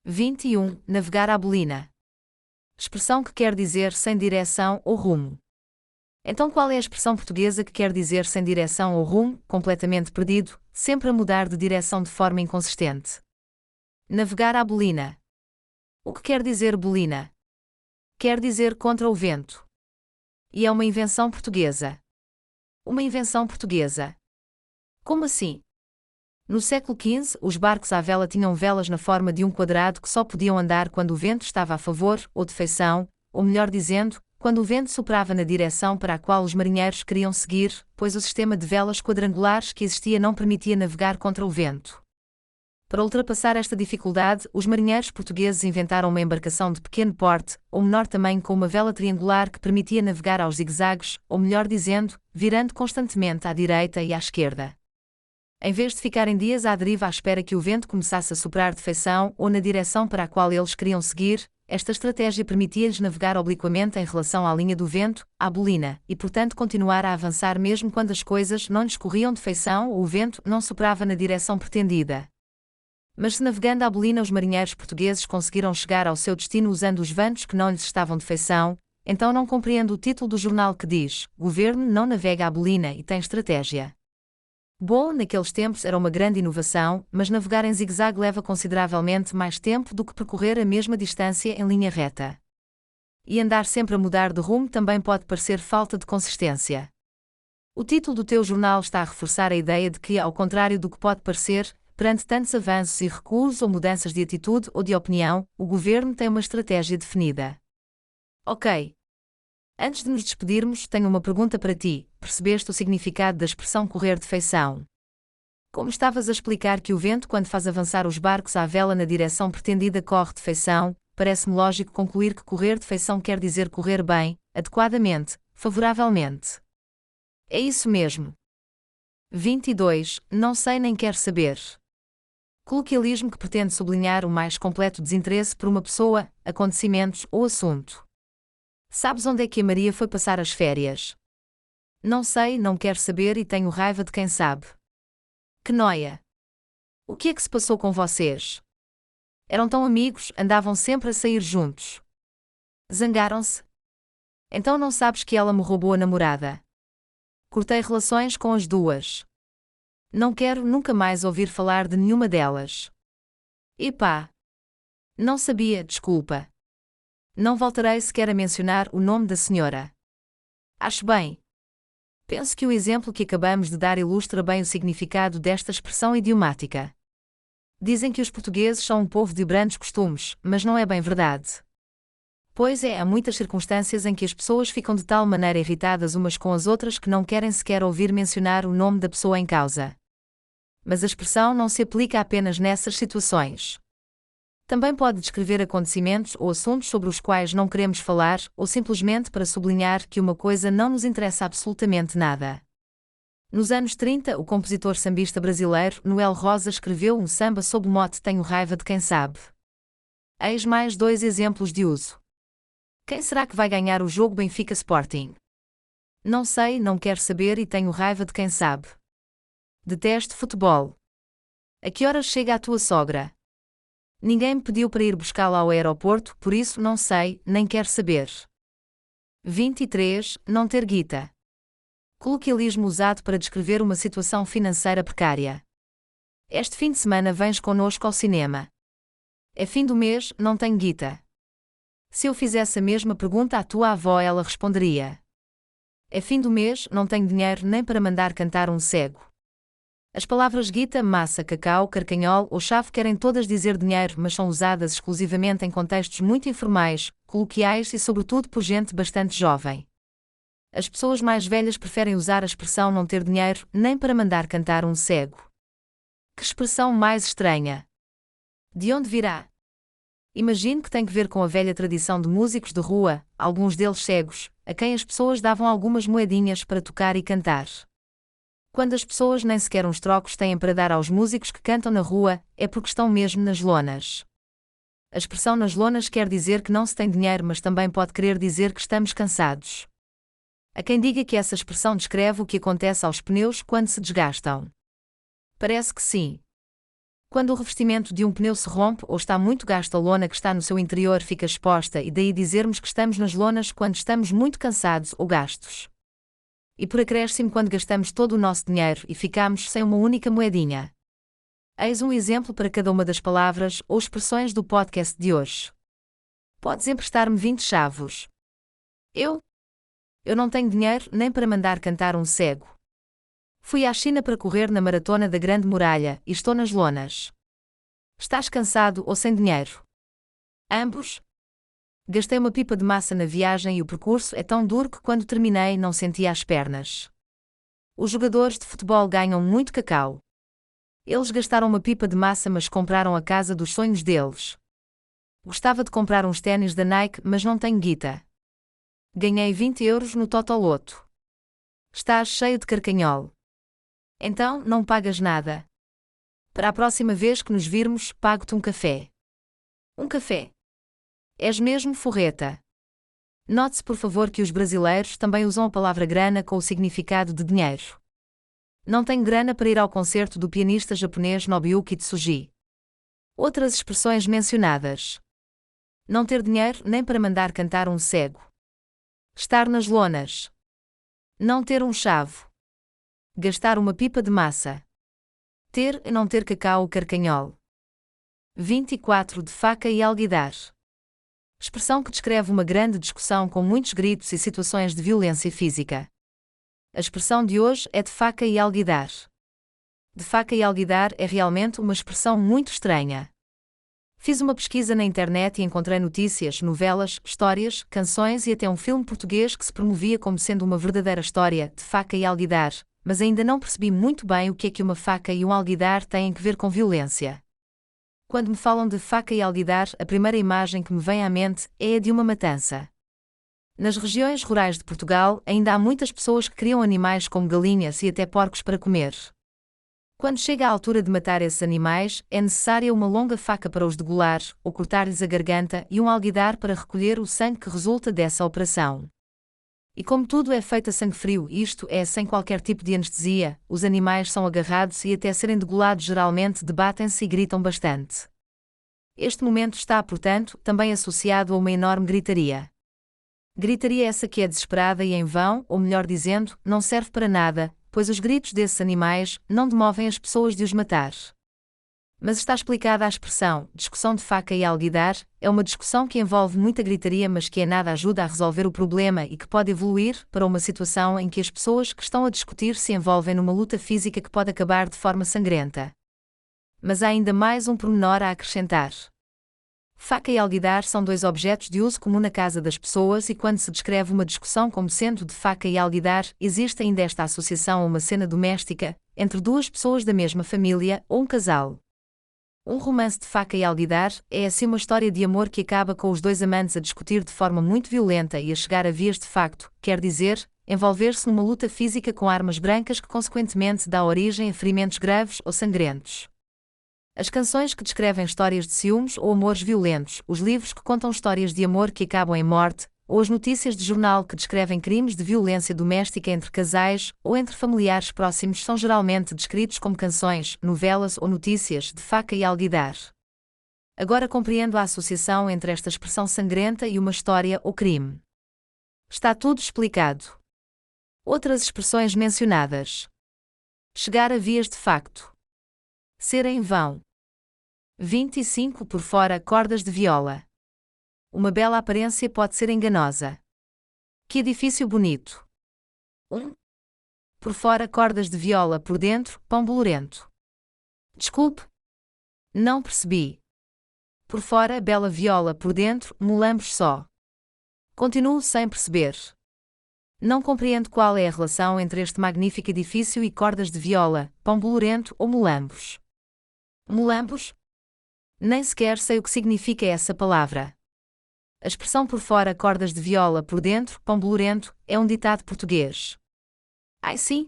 21. Navegar à bolina. Expressão que quer dizer sem direção ou rumo. Então qual é a expressão portuguesa que quer dizer sem direção ou rumo, completamente perdido, sempre a mudar de direção de forma inconsistente? Navegar à bolina. O que quer dizer bolina? Quer dizer contra o vento. E é uma invenção portuguesa. Uma invenção portuguesa. Como assim? No século XV, os barcos à vela tinham velas na forma de um quadrado que só podiam andar quando o vento estava a favor ou de feição, ou melhor dizendo, quando o vento soprava na direção para a qual os marinheiros queriam seguir, pois o sistema de velas quadrangulares que existia não permitia navegar contra o vento. Para ultrapassar esta dificuldade, os marinheiros portugueses inventaram uma embarcação de pequeno porte, ou menor tamanho com uma vela triangular que permitia navegar aos zigue-zagues, ou melhor dizendo, virando constantemente à direita e à esquerda. Em vez de ficarem dias à deriva à espera que o vento começasse a soprar de feição ou na direção para a qual eles queriam seguir, esta estratégia permitia-lhes navegar obliquamente em relação à linha do vento, à bolina, e portanto continuar a avançar mesmo quando as coisas não lhes corriam de feição ou o vento não soprava na direção pretendida. Mas se navegando à bolina os marinheiros portugueses conseguiram chegar ao seu destino usando os ventos que não lhes estavam de feição, então não compreendo o título do jornal que diz: Governo não navega à bolina e tem estratégia. Bom, naqueles tempos era uma grande inovação, mas navegar em zigue-zague leva consideravelmente mais tempo do que percorrer a mesma distância em linha reta. E andar sempre a mudar de rumo também pode parecer falta de consistência. O título do teu jornal está a reforçar a ideia de que, ao contrário do que pode parecer, perante tantos avanços e recuos ou mudanças de atitude ou de opinião, o governo tem uma estratégia definida. Ok. Antes de nos despedirmos, tenho uma pergunta para ti. Percebeste o significado da expressão correr de feição? Como estavas a explicar que o vento, quando faz avançar os barcos à vela na direção pretendida, corre de feição, parece-me lógico concluir que correr de feição quer dizer correr bem, adequadamente, favoravelmente. É isso mesmo. 22. Não sei nem quero saber. Coloquialismo que pretende sublinhar o mais completo desinteresse por uma pessoa, acontecimentos ou assunto. Sabes onde é que a Maria foi passar as férias? Não sei, não quero saber e tenho raiva de quem sabe. Que nóia! O que é que se passou com vocês? Eram tão amigos, andavam sempre a sair juntos. Zangaram-se? Então não sabes que ela me roubou a namorada. Cortei relações com as duas. Não quero nunca mais ouvir falar de nenhuma delas. Epá! Não sabia, desculpa. Não voltarei sequer a mencionar o nome da senhora. Acho bem. Penso que o exemplo que acabamos de dar ilustra bem o significado desta expressão idiomática. Dizem que os portugueses são um povo de brandos costumes, mas não é bem verdade. Pois é, há muitas circunstâncias em que as pessoas ficam de tal maneira irritadas umas com as outras que não querem sequer ouvir mencionar o nome da pessoa em causa. Mas a expressão não se aplica apenas nessas situações. Também pode descrever acontecimentos ou assuntos sobre os quais não queremos falar, ou simplesmente para sublinhar que uma coisa não nos interessa absolutamente nada. Nos anos 30, o compositor sambista brasileiro Noel Rosa escreveu um samba sob o mote Tenho raiva de quem sabe. Eis mais 2 exemplos de uso. Quem será que vai ganhar o jogo Benfica Sporting? Não sei, não quero saber e tenho raiva de quem sabe. Detesto futebol. A que horas chega a tua sogra? Ninguém me pediu para ir buscá-la ao aeroporto, por isso não sei, nem quero saber. 23. Não ter guita. Coloquialismo usado para descrever uma situação financeira precária. Este fim de semana vens connosco ao cinema. É fim do mês, não tenho guita. Se eu fizesse a mesma pergunta à tua avó, ela responderia: é fim do mês, não tenho dinheiro nem para mandar cantar um cego. As palavras guita, massa, cacau, carcanhol ou chave querem todas dizer dinheiro, mas são usadas exclusivamente em contextos muito informais, coloquiais e sobretudo por gente bastante jovem. As pessoas mais velhas preferem usar a expressão não ter dinheiro, nem para mandar cantar um cego. Que expressão mais estranha! De onde virá? Imagino que tem que ver com a velha tradição de músicos de rua, alguns deles cegos, a quem as pessoas davam algumas moedinhas para tocar e cantar. Quando as pessoas nem sequer uns trocos têm para dar aos músicos que cantam na rua, é porque estão mesmo nas lonas. A expressão nas lonas quer dizer que não se tem dinheiro, mas também pode querer dizer que estamos cansados. Há quem diga que essa expressão descreve o que acontece aos pneus quando se desgastam. Parece que sim. Quando o revestimento de um pneu se rompe ou está muito gasto, a lona que está no seu interior fica exposta, e daí dizermos que estamos nas lonas quando estamos muito cansados ou gastos. E por acréscimo quando gastamos todo o nosso dinheiro e ficamos sem uma única moedinha. Eis um exemplo para cada uma das palavras ou expressões do podcast de hoje. Podes emprestar-me 20 chavos? Eu não tenho dinheiro nem para mandar cantar um cego. Fui à China para correr na maratona da Grande Muralha e estou nas lonas. Estás cansado ou sem dinheiro? Ambos. Gastei uma pipa de massa na viagem e o percurso é tão duro que quando terminei não sentia as pernas. Os jogadores de futebol ganham muito cacau. Eles gastaram uma pipa de massa, mas compraram a casa dos sonhos deles. Gostava de comprar uns ténis da Nike, mas não tenho guita. Ganhei 20 euros no Totoloto. Estás cheio de carcanhol. Então, não pagas nada. Para a próxima vez que nos virmos, pago-te um café. Um café? És mesmo forreta. Note-se, por favor, que os brasileiros também usam a palavra grana com o significado de dinheiro. Não tenho grana para ir ao concerto do pianista japonês Nobuyuki Tsuji. Outras expressões mencionadas. Não ter dinheiro nem para mandar cantar um cego. Estar nas lonas. Não ter um chavo. Gastar uma pipa de massa. Ter e não ter cacau ou carcanhol. 24 de faca e alguidar. Expressão que descreve uma grande discussão com muitos gritos e situações de violência física. A expressão de hoje é de faca e alguidar. De faca e alguidar é realmente uma expressão muito estranha. Fiz uma pesquisa na internet e encontrei notícias, novelas, histórias, canções e até um filme português que se promovia como sendo uma verdadeira história de faca e alguidar, mas ainda não percebi muito bem o que é que uma faca e um alguidar têm que ver com violência. Quando me falam de faca e alguidar, a primeira imagem que me vem à mente é a de uma matança. Nas regiões rurais de Portugal, ainda há muitas pessoas que criam animais como galinhas e até porcos para comer. Quando chega a altura de matar esses animais, é necessária uma longa faca para os degolar, ou cortar-lhes a garganta, e um alguidar para recolher o sangue que resulta dessa operação. E como tudo é feito a sangue frio, isto é, sem qualquer tipo de anestesia, os animais são agarrados e até serem degolados geralmente debatem-se e gritam bastante. Este momento está, portanto, também associado a uma enorme gritaria. Gritaria essa que é desesperada e em vão, ou melhor dizendo, não serve para nada, pois os gritos desses animais não demovem as pessoas de os matar. Mas está explicada a expressão, discussão de faca e alguidar, é uma discussão que envolve muita gritaria, mas que em nada ajuda a resolver o problema e que pode evoluir para uma situação em que as pessoas que estão a discutir se envolvem numa luta física que pode acabar de forma sangrenta. Mas há ainda mais um pormenor a acrescentar. Faca e alguidar são dois objetos de uso comum na casa das pessoas e quando se descreve uma discussão como sendo de faca e alguidar, existe ainda esta associação a uma cena doméstica, entre duas pessoas da mesma família ou um casal. Um romance de faca e alguidar é assim uma história de amor que acaba com os dois amantes a discutir de forma muito violenta e a chegar a vias de facto, quer dizer, envolver-se numa luta física com armas brancas que consequentemente dá origem a ferimentos graves ou sangrentos. As canções que descrevem histórias de ciúmes ou amores violentos, os livros que contam histórias de amor que acabam em morte, ou as notícias de jornal que descrevem crimes de violência doméstica entre casais ou entre familiares próximos são geralmente descritos como canções, novelas ou notícias de faca e alguidar. Agora compreendo a associação entre esta expressão sangrenta e uma história ou crime. Está tudo explicado. Outras expressões mencionadas. Chegar a vias de facto. Ser em vão. 25 por fora cordas de viola. Uma bela aparência pode ser enganosa. Que edifício bonito. 1. Por fora cordas de viola, por dentro, pão bolorento. Desculpe. Não percebi. Por fora bela viola, por dentro, mulambos só. Continuo sem perceber. Não compreendo qual é a relação entre este magnífico edifício e cordas de viola, pão bolorento ou mulambos. Mulambos? Nem sequer sei o que significa essa palavra. A expressão por fora cordas de viola, por dentro, pão bolorento, é um ditado português. Ai sim?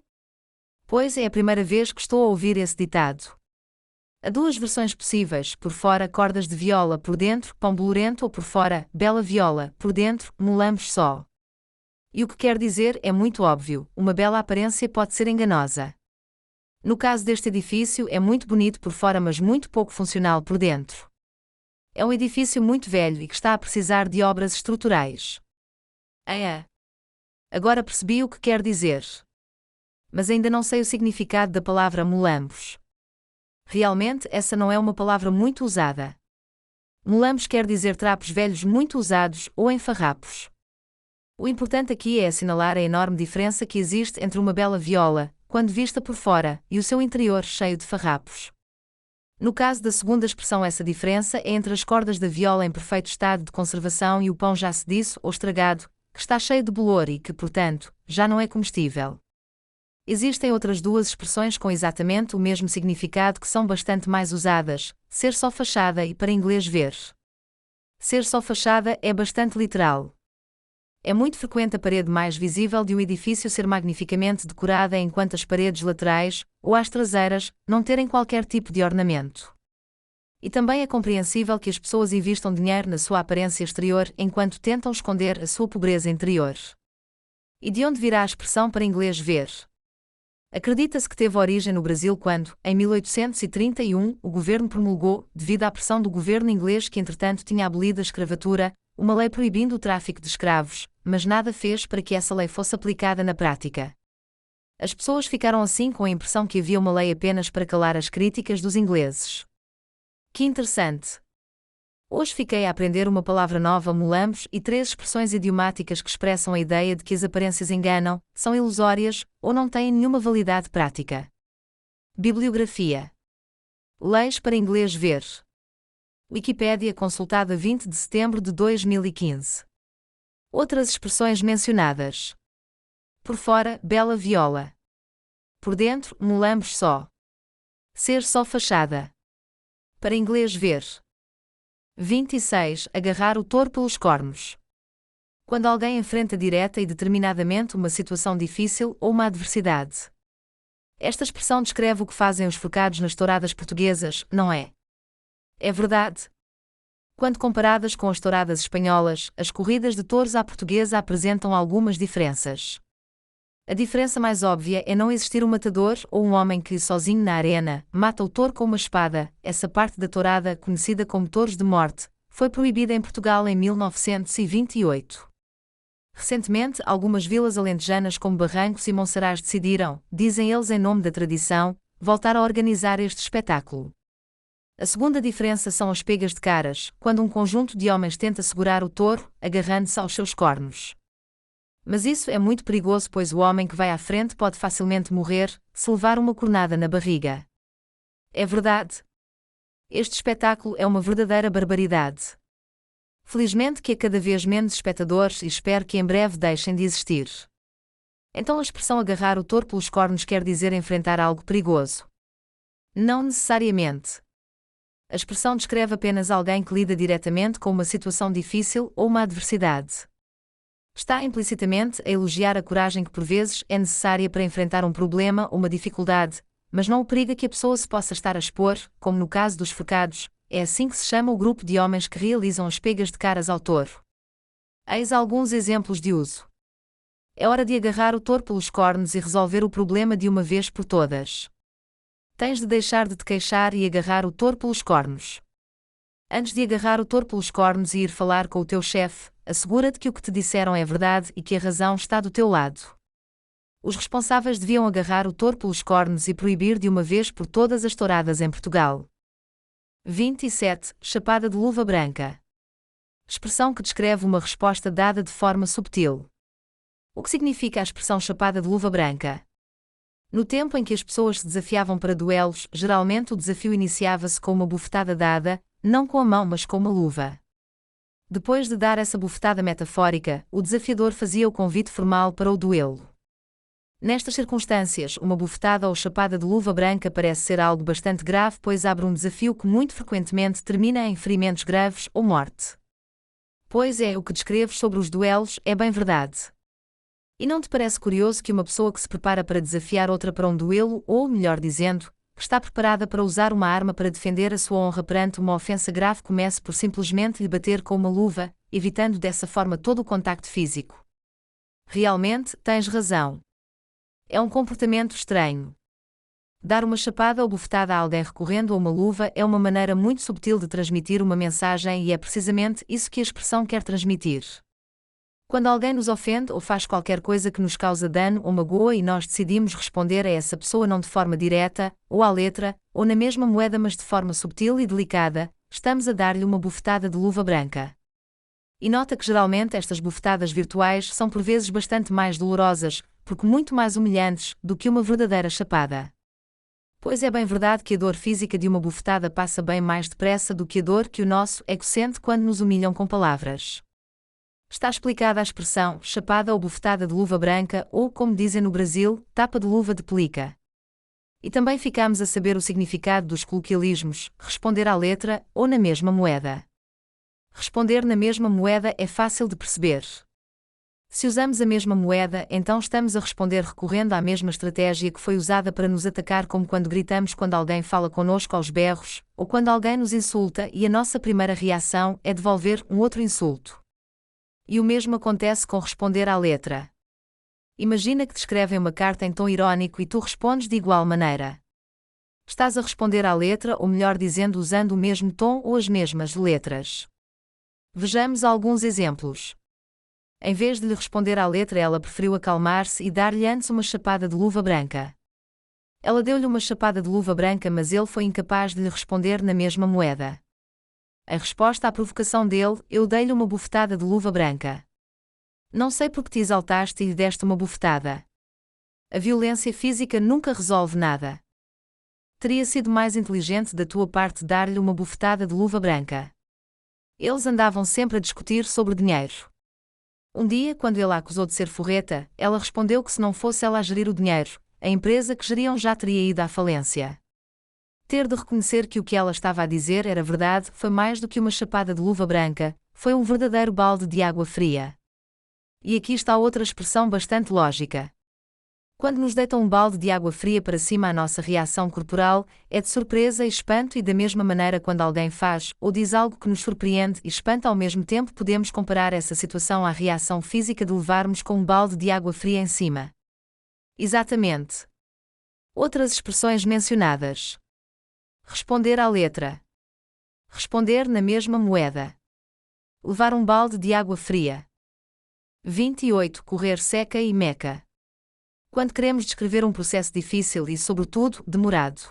Pois é a primeira vez que estou a ouvir esse ditado. Há duas versões possíveis, por fora cordas de viola, por dentro, pão bolorento ou por fora, bela viola, por dentro, mulambos só. E o que quer dizer é muito óbvio, uma bela aparência pode ser enganosa. No caso deste edifício, é muito bonito por fora, mas muito pouco funcional por dentro. É um edifício muito velho e que está a precisar de obras estruturais. Agora percebi o que quer dizer. Mas ainda não sei o significado da palavra mulambos. Realmente, essa não é uma palavra muito usada. Mulambos quer dizer trapos velhos muito usados ou em farrapos. O importante aqui é assinalar a enorme diferença que existe entre uma bela viola, quando vista por fora, e o seu interior cheio de farrapos. No caso da segunda expressão, essa diferença é entre as cordas da viola em perfeito estado de conservação e o pão já cediço ou estragado, que está cheio de bolor e que, portanto, já não é comestível. Existem outras duas expressões com exatamente o mesmo significado que são bastante mais usadas: ser só fachada e para inglês ver. Ser só fachada é bastante literal. É muito frequente a parede mais visível de um edifício ser magnificamente decorada enquanto as paredes laterais, ou as traseiras, não terem qualquer tipo de ornamento. E também é compreensível que as pessoas investam dinheiro na sua aparência exterior enquanto tentam esconder a sua pobreza interior. E de onde virá a expressão para inglês ver? Acredita-se que teve origem no Brasil quando, em 1831, o governo promulgou, devido à pressão do governo inglês que entretanto tinha abolido a escravatura, uma lei proibindo o tráfico de escravos, mas nada fez para que essa lei fosse aplicada na prática. As pessoas ficaram assim com a impressão que havia uma lei apenas para calar as críticas dos ingleses. Que interessante! Hoje fiquei a aprender uma palavra nova, mulambos, e 3 expressões idiomáticas que expressam a ideia de que as aparências enganam, são ilusórias, ou não têm nenhuma validade prática. Bibliografia. Leis para inglês ver. Wikipédia consultada 20 de setembro de 2015. Outras expressões mencionadas. Por fora, bela viola. Por dentro, mulambos só. Ser só fachada. Para inglês ver. 26. Agarrar o touro pelos cornos. Quando alguém enfrenta direta e determinadamente uma situação difícil ou uma adversidade. Esta expressão descreve o que fazem os focados nas touradas portuguesas, não é? É verdade. Quando comparadas com as touradas espanholas, as corridas de touros à portuguesa apresentam algumas diferenças. A diferença mais óbvia é não existir um matador ou um homem que, sozinho na arena, mata o touro com uma espada. Essa parte da tourada, conhecida como touros de morte, foi proibida em Portugal em 1928. Recentemente, algumas vilas alentejanas como Barrancos e Monsaraz decidiram, dizem eles em nome da tradição, voltar a organizar este espetáculo. A segunda diferença são as pegas de caras, quando um conjunto de homens tenta segurar o touro, agarrando-se aos seus cornos. Mas isso é muito perigoso, pois o homem que vai à frente pode facilmente morrer, se levar uma cornada na barriga. É verdade. Este espetáculo é uma verdadeira barbaridade. Felizmente que há cada vez menos espectadores e espero que em breve deixem de existir. Então a expressão agarrar o touro pelos cornos quer dizer enfrentar algo perigoso? Não necessariamente. A expressão descreve apenas alguém que lida diretamente com uma situação difícil ou uma adversidade. Está implicitamente a elogiar a coragem que por vezes é necessária para enfrentar um problema ou uma dificuldade, mas não o perigo a que a pessoa se possa estar a expor, como no caso dos focados. É assim que se chama o grupo de homens que realizam as pegas de caras ao touro. Eis alguns exemplos de uso. É hora de agarrar o touro pelos cornos e resolver o problema de uma vez por todas. Tens de deixar de te queixar e agarrar o touro pelos cornos. Antes de agarrar o touro pelos cornos e ir falar com o teu chefe, assegura-te que o que te disseram é verdade e que a razão está do teu lado. Os responsáveis deviam agarrar o touro pelos cornos e proibir de uma vez por todas as touradas em Portugal. 27. Chapada de luva branca. Expressão que descreve uma resposta dada de forma subtil. O que significa a expressão chapada de luva branca? No tempo em que as pessoas se desafiavam para duelos, geralmente o desafio iniciava-se com uma bufetada dada, não com a mão mas com uma luva. Depois de dar essa bufetada metafórica, o desafiador fazia o convite formal para o duelo. Nestas circunstâncias, uma bufetada ou chapada de luva branca parece ser algo bastante grave, pois abre um desafio que muito frequentemente termina em ferimentos graves ou morte. Pois é, o que descreves sobre os duelos é bem verdade. E não te parece curioso que uma pessoa que se prepara para desafiar outra para um duelo, ou, melhor dizendo, que está preparada para usar uma arma para defender a sua honra perante uma ofensa grave, comece por simplesmente lhe bater com uma luva, evitando dessa forma todo o contacto físico? Realmente, tens razão. É um comportamento estranho. Dar uma chapada ou bufetada a alguém recorrendo a uma luva é uma maneira muito subtil de transmitir uma mensagem e é precisamente isso que a expressão quer transmitir. Quando alguém nos ofende ou faz qualquer coisa que nos causa dano ou magoa e nós decidimos responder a essa pessoa não de forma direta, ou à letra, ou na mesma moeda mas de forma subtil e delicada, estamos a dar-lhe uma bufetada de luva branca. E nota que geralmente estas bufetadas virtuais são por vezes bastante mais dolorosas, porque muito mais humilhantes, do que uma verdadeira chapada. Pois é bem verdade que a dor física de uma bufetada passa bem mais depressa do que a dor que o nosso ego sente quando nos humilham com palavras. Está explicada a expressão chapada ou bufetada de luva branca ou, como dizem no Brasil, tapa de luva de pelica. E também ficamos a saber o significado dos coloquialismos, responder à letra ou na mesma moeda. Responder na mesma moeda é fácil de perceber. Se usamos a mesma moeda, então estamos a responder recorrendo à mesma estratégia que foi usada para nos atacar, como quando gritamos quando alguém fala conosco aos berros, ou quando alguém nos insulta e a nossa primeira reação é devolver um outro insulto. E o mesmo acontece com responder à letra. Imagina que te escrevem uma carta em tom irónico e tu respondes de igual maneira. Estás a responder à letra, ou melhor dizendo, usando o mesmo tom ou as mesmas letras. Vejamos alguns exemplos. Em vez de lhe responder à letra, ela preferiu acalmar-se e dar-lhe antes uma chapada de luva branca. Ela deu-lhe uma chapada de luva branca, mas ele foi incapaz de lhe responder na mesma moeda. Em resposta à provocação dele, eu dei-lhe uma bufetada de luva branca. Não sei porque te exaltaste e lhe deste uma bufetada. A violência física nunca resolve nada. Teria sido mais inteligente da tua parte dar-lhe uma bufetada de luva branca. Eles andavam sempre a discutir sobre dinheiro. Um dia, quando ele a acusou de ser forreta, ela respondeu que se não fosse ela a gerir o dinheiro, a empresa que geriam já teria ido à falência. Ter de reconhecer que o que ela estava a dizer era verdade foi mais do que uma chapada de luva branca, foi um verdadeiro balde de água fria. E aqui está outra expressão bastante lógica. Quando nos deitam um balde de água fria para cima, a nossa reação corporal é de surpresa e espanto, e da mesma maneira quando alguém faz ou diz algo que nos surpreende e espanta ao mesmo tempo, podemos comparar essa situação à reação física de levarmos com um balde de água fria em cima. Exatamente. Outras expressões mencionadas. Responder à letra. Responder na mesma moeda. Levar um balde de água fria. 28. Correr seca e meca. Quando queremos descrever um processo difícil e, sobretudo, demorado.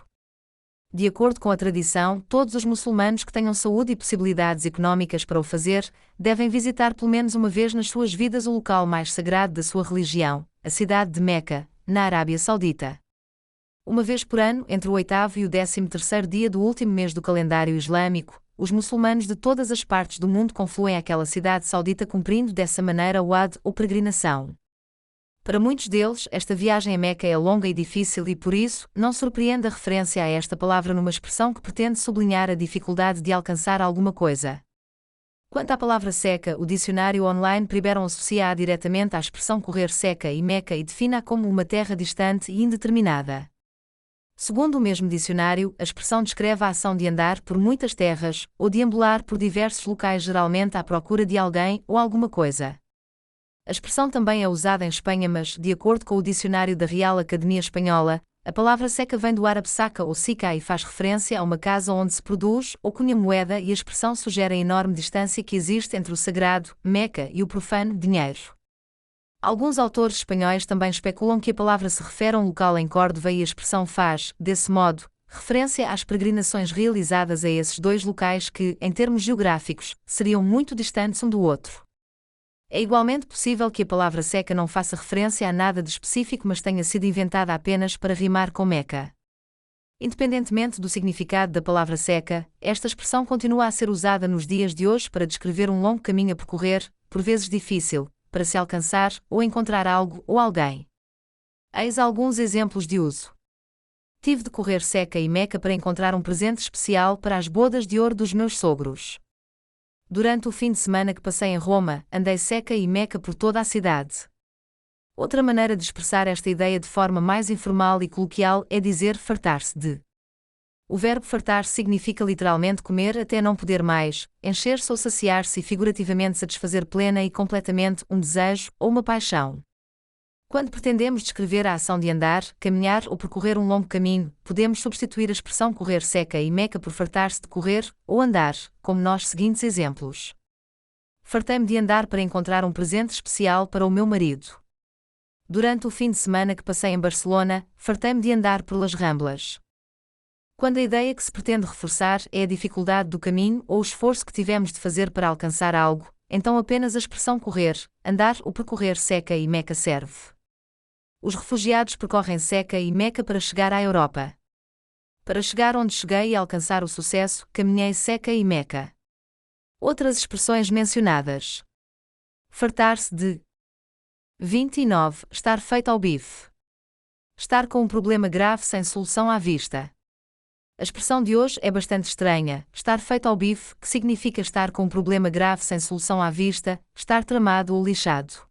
De acordo com a tradição, todos os muçulmanos que tenham saúde e possibilidades económicas para o fazer, devem visitar pelo menos uma vez nas suas vidas o local mais sagrado da sua religião, a cidade de Meca, na Arábia Saudita. Uma vez por ano, entre o 8º e o 13º dia do último mês do calendário islâmico, os muçulmanos de todas as partes do mundo confluem àquela cidade saudita, cumprindo dessa maneira o Hajj ou peregrinação. Para muitos deles, esta viagem a Meca é longa e difícil e, por isso, não surpreende a referência a esta palavra numa expressão que pretende sublinhar a dificuldade de alcançar alguma coisa. Quanto à palavra seca, o dicionário online Priberon associa-a diretamente à expressão correr seca e Meca e define-a como uma terra distante e indeterminada. Segundo o mesmo dicionário, a expressão descreve a ação de andar por muitas terras, ou de ambular por diversos locais, geralmente à procura de alguém ou alguma coisa. A expressão também é usada em Espanha, mas, de acordo com o dicionário da Real Academia Espanhola, a palavra seca vem do árabe saca ou sica e faz referência a uma casa onde se produz ou cunha moeda, e a expressão sugere a enorme distância que existe entre o sagrado, Meca, e o profano, dinheiro. Alguns autores espanhóis também especulam que a palavra se refere a um local em Córdoba e a expressão faz, desse modo, referência às peregrinações realizadas a esses dois locais que, em termos geográficos, seriam muito distantes um do outro. É igualmente possível que a palavra seca não faça referência a nada de específico, mas tenha sido inventada apenas para rimar com Meca. Independentemente do significado da palavra seca, esta expressão continua a ser usada nos dias de hoje para descrever um longo caminho a percorrer, por vezes difícil, para se alcançar ou encontrar algo ou alguém. Eis alguns exemplos de uso. Tive de correr seca e Meca para encontrar um presente especial para as bodas de ouro dos meus sogros. Durante o fim de semana que passei em Roma, andei seca e Meca por toda a cidade. Outra maneira de expressar esta ideia de forma mais informal e coloquial é dizer fartar-se de. O verbo fartar significa literalmente comer até não poder mais, encher-se ou saciar-se, e figurativamente satisfazer plena e completamente um desejo ou uma paixão. Quando pretendemos descrever a ação de andar, caminhar ou percorrer um longo caminho, podemos substituir a expressão correr seca e meca por fartar-se de correr ou andar, como nos seguintes exemplos. Fartei-me de andar para encontrar um presente especial para o meu marido. Durante o fim de semana que passei em Barcelona, fartei-me de andar pelas Ramblas. Quando a ideia que se pretende reforçar é a dificuldade do caminho ou o esforço que tivemos de fazer para alcançar algo, então apenas a expressão correr, andar ou percorrer seca e meca serve. Os refugiados percorrem Seca e Meca para chegar à Europa. Para chegar onde cheguei e alcançar o sucesso, caminhei Seca e Meca. Outras expressões mencionadas. Fartar-se de. 29. Estar feito ao bife. Estar com um problema grave sem solução à vista. A expressão de hoje é bastante estranha, estar feito ao bife, que significa estar com um problema grave sem solução à vista, estar tramado ou lixado.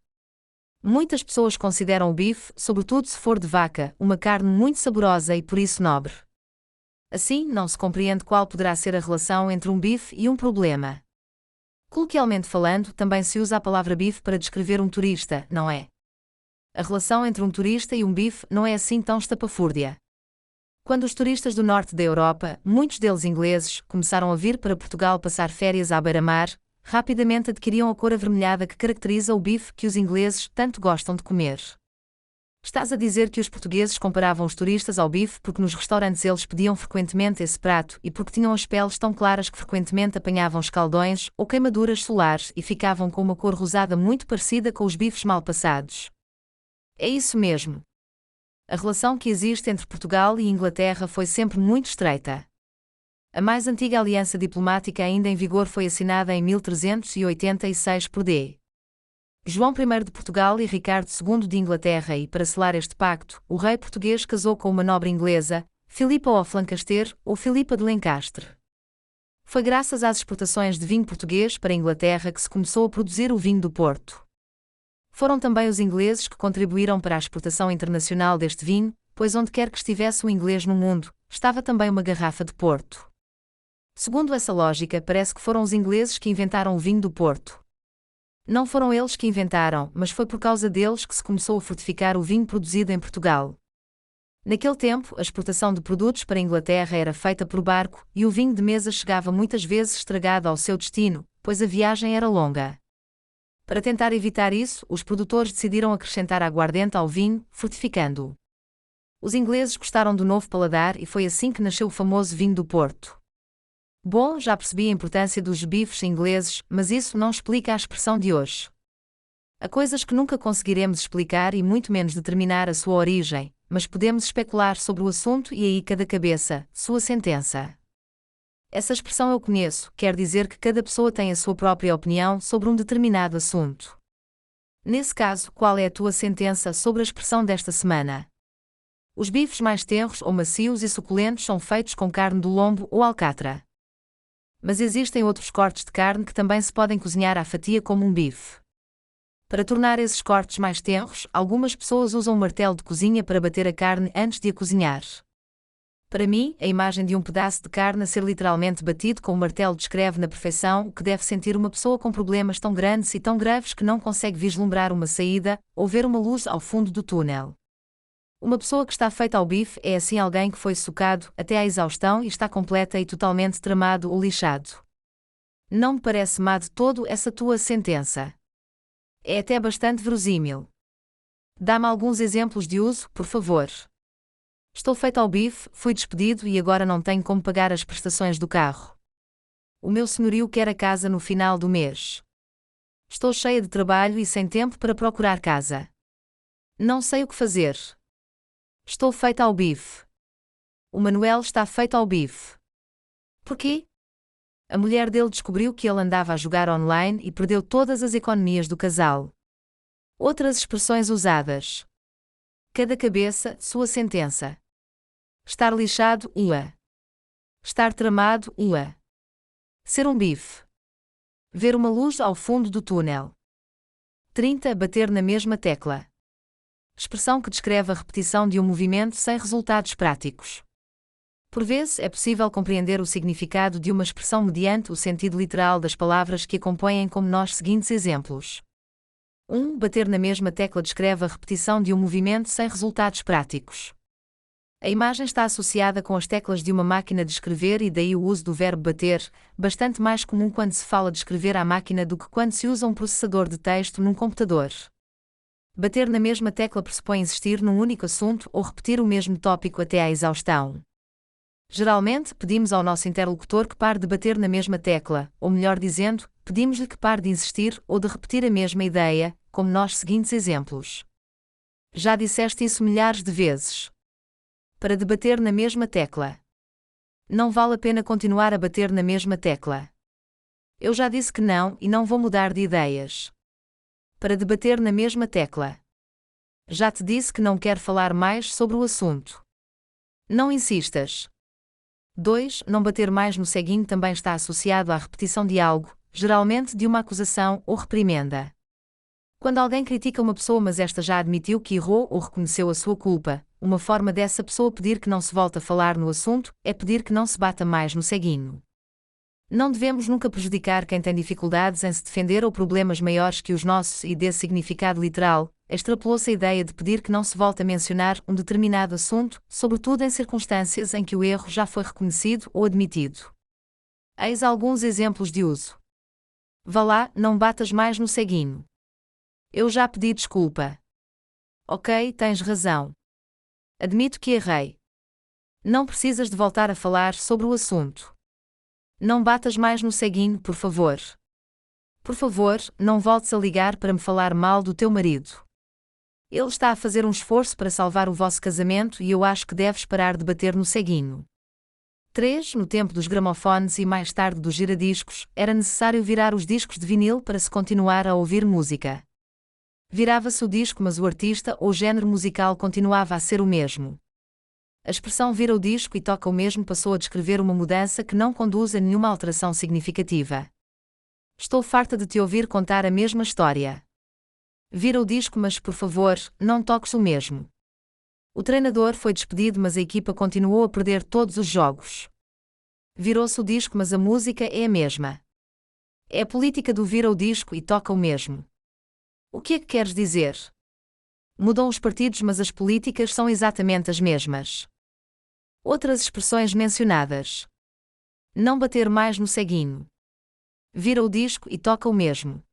Muitas pessoas consideram o bife, sobretudo se for de vaca, uma carne muito saborosa e por isso nobre. Assim, não se compreende qual poderá ser a relação entre um bife e um problema. Coloquialmente falando, também se usa a palavra bife para descrever um turista, não é? A relação entre um turista e um bife não é assim tão estapafúrdia. Quando os turistas do norte da Europa, muitos deles ingleses, começaram a vir para Portugal passar férias à beira-mar, rapidamente adquiriam a cor avermelhada que caracteriza o bife que os ingleses tanto gostam de comer. Estás a dizer que os portugueses comparavam os turistas ao bife porque nos restaurantes eles pediam frequentemente esse prato e porque tinham as peles tão claras que frequentemente apanhavam escaldões ou queimaduras solares e ficavam com uma cor rosada muito parecida com os bifes mal passados. É isso mesmo. A relação que existe entre Portugal e Inglaterra foi sempre muito estreita. A mais antiga aliança diplomática ainda em vigor foi assinada em 1386 por D. João I de Portugal e Ricardo II de Inglaterra e, para selar este pacto, o rei português casou com uma nobre inglesa, Filipa of Lancaster, ou Filipa de Lencastre. Foi graças às exportações de vinho português para a Inglaterra que se começou a produzir o vinho do Porto. Foram também os ingleses que contribuíram para a exportação internacional deste vinho, pois onde quer que estivesse um inglês no mundo, estava também uma garrafa de Porto. Segundo essa lógica, parece que foram os ingleses que inventaram o vinho do Porto. Não foram eles que inventaram, mas foi por causa deles que se começou a fortificar o vinho produzido em Portugal. Naquele tempo, a exportação de produtos para a Inglaterra era feita por barco, e o vinho de mesa chegava muitas vezes estragado ao seu destino, pois a viagem era longa. Para tentar evitar isso, os produtores decidiram acrescentar aguardente ao vinho, fortificando-o. Os ingleses gostaram do novo paladar e foi assim que nasceu o famoso vinho do Porto. Bom, já percebi a importância dos bifes ingleses, mas isso não explica a expressão de hoje. Há coisas que nunca conseguiremos explicar e muito menos determinar a sua origem, mas podemos especular sobre o assunto e aí cada cabeça, sua sentença. Essa expressão eu conheço, quer dizer que cada pessoa tem a sua própria opinião sobre um determinado assunto. Nesse caso, qual é a tua sentença sobre a expressão desta semana? Os bifes mais tenros ou macios e suculentos são feitos com carne do lombo ou alcatra. Mas existem outros cortes de carne que também se podem cozinhar à fatia como um bife. Para tornar esses cortes mais tenros, algumas pessoas usam um martelo de cozinha para bater a carne antes de a cozinhar. Para mim, a imagem de um pedaço de carne a ser literalmente batido com um martelo descreve na perfeição o que deve sentir uma pessoa com problemas tão grandes e tão graves que não consegue vislumbrar uma saída, ou ver uma luz ao fundo do túnel. Uma pessoa que está feita ao bife é assim alguém que foi socado até à exaustão e está completa e totalmente tramado ou lixado. Não me parece má de todo essa tua sentença. É até bastante verosímil. Dá-me alguns exemplos de uso, por favor. Estou feito ao bife, fui despedido e agora não tenho como pagar as prestações do carro. O meu senhorio quer a casa no final do mês. Estou cheia de trabalho e sem tempo para procurar casa. Não sei o que fazer. Estou feita ao bife. O Manuel está feito ao bife. Por quê? A mulher dele descobriu que ele andava a jogar online e perdeu todas as economias do casal. Outras expressões usadas. Cada cabeça, sua sentença. Estar lixado, ua. Estar tramado, ua. Ser um bife. Ver uma luz ao fundo do túnel. 30. Bater na mesma tecla. Expressão que descreve a repetição de um movimento sem resultados práticos. Por vezes é possível compreender o significado de uma expressão mediante o sentido literal das palavras que a compõem como nos seguintes exemplos. Bater na mesma tecla descreve a repetição de um movimento sem resultados práticos. A imagem está associada com as teclas de uma máquina de escrever e daí o uso do verbo bater, bastante mais comum quando se fala de escrever à máquina do que quando se usa um processador de texto num computador. Bater na mesma tecla pressupõe insistir num único assunto ou repetir o mesmo tópico até à exaustão. Geralmente, pedimos ao nosso interlocutor que pare de bater na mesma tecla, ou melhor dizendo, pedimos-lhe que pare de insistir ou de repetir a mesma ideia, como nos seguintes exemplos. Já disseste isso milhares de vezes. Para de bater na mesma tecla. Não vale a pena continuar a bater na mesma tecla. Eu já disse que não e não vou mudar de ideias. Para de bater na mesma tecla. Já te disse que não quero falar mais sobre o assunto. Não insistas. 2. Não bater mais no ceguinho também está associado à repetição de algo, geralmente de uma acusação ou reprimenda. Quando alguém critica uma pessoa mas esta já admitiu que errou ou reconheceu a sua culpa, uma forma dessa pessoa pedir que não se volte a falar no assunto é pedir que não se bata mais no ceguinho. Não devemos nunca prejudicar quem tem dificuldades em se defender ou problemas maiores que os nossos e desse significado literal, extrapolou-se a ideia de pedir que não se volte a mencionar um determinado assunto, sobretudo em circunstâncias em que o erro já foi reconhecido ou admitido. Eis alguns exemplos de uso. Vá lá, não batas mais no ceguinho. Eu já pedi desculpa. Ok, tens razão. Admito que errei. Não precisas de voltar a falar sobre o assunto. Não batas mais no ceguinho, por favor. Por favor, não voltes a ligar para me falar mal do teu marido. Ele está a fazer um esforço para salvar o vosso casamento e eu acho que deves parar de bater no ceguinho. 3. No tempo dos gramofones e mais tarde dos giradiscos, era necessário virar os discos de vinil para se continuar a ouvir música. Virava-se o disco mas o artista ou género musical continuava a ser o mesmo. A expressão vira o disco e toca o mesmo passou a descrever uma mudança que não conduz a nenhuma alteração significativa. Estou farta de te ouvir contar a mesma história. Vira o disco mas, por favor, não toques o mesmo. O treinador foi despedido mas a equipa continuou a perder todos os jogos. Virou-se o disco mas a música é a mesma. É a política do vira o disco e toca o mesmo. O que é que queres dizer? Mudam os partidos mas as políticas são exatamente as mesmas. Outras expressões mencionadas. Não bater mais no ceguinho. Vira o disco e toca o mesmo.